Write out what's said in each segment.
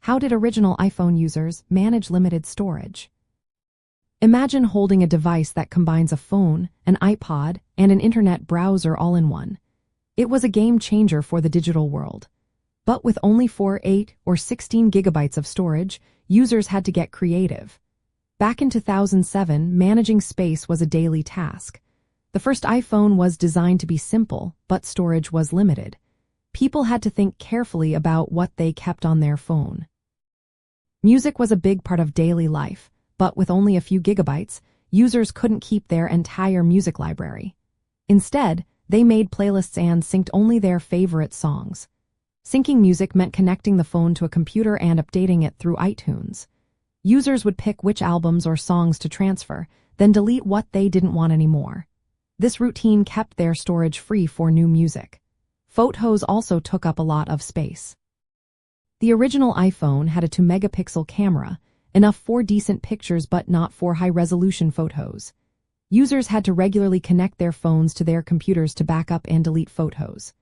How did original iPhone users manage limited storage? Imagine holding a device that combines a phone, an iPod, and an internet browser all in one. It was a game changer for the digital world. But with only 4, 8, or 16 gigabytes of storage, users had to get creative. Back in 2007, managing space was a daily task. The first iPhone was designed to be simple, but storage was limited. People had to think carefully about what they kept on their phone. Music was a big part of daily life, but with only a few gigabytes, users couldn't keep their entire music library. Instead, they made playlists and synced only their favorite songs. Syncing music meant connecting the phone to a computer and updating it through iTunes. Users would pick which albums or songs to transfer, then delete what they didn't want anymore. This routine kept their storage free for new music. Photos also took up a lot of space. The original iPhone had a 2-megapixel camera, enough for decent pictures but not for high-resolution photos. Users had to regularly connect their phones to their computers to back up and delete photos.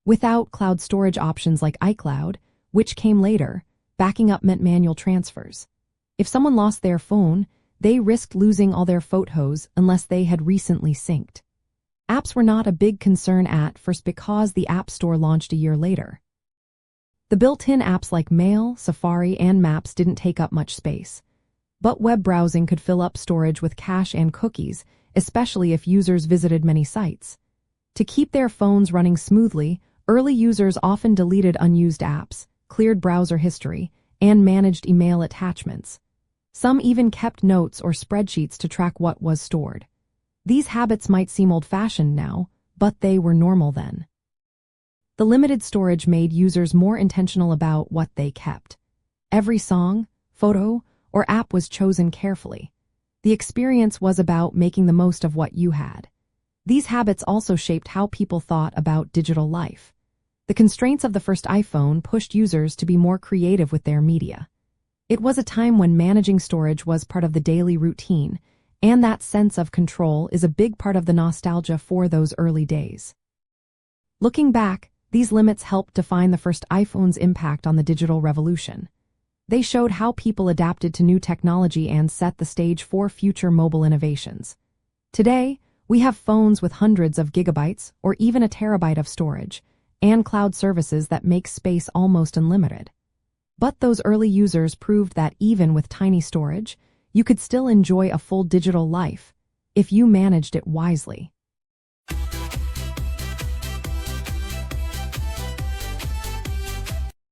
Without cloud storage options like iCloud, which came later, backing up meant manual transfers. If someone lost their phone, they risked losing all their photos unless they had recently synced. Apps were not a big concern at first because the App Store launched a year later. The built-in apps like Mail, Safari, and Maps didn't take up much space. But web browsing could fill up storage with cache and cookies, especially if users visited many sites. To keep their phones running smoothly, early users often deleted unused apps, cleared browser history, and managed email attachments. Some even kept notes or spreadsheets to track what was stored. These habits might seem old-fashioned now, but they were normal then. The limited storage made users more intentional about what they kept. Every song, photo, or app was chosen carefully. The experience was about making the most of what you had. These habits also shaped how people thought about digital life. The constraints of the first iPhone pushed users to be more creative with their media. It was a time when managing storage was part of the daily routine, and that sense of control is a big part of the nostalgia for those early days. Looking back, these limits helped define the first iPhone's impact on the digital revolution. They showed how people adapted to new technology and set the stage for future mobile innovations. Today, we have phones with hundreds of gigabytes or even a terabyte of storage, and cloud services that make space almost unlimited. But those early users proved that even with tiny storage, you could still enjoy a full digital life if you managed it wisely.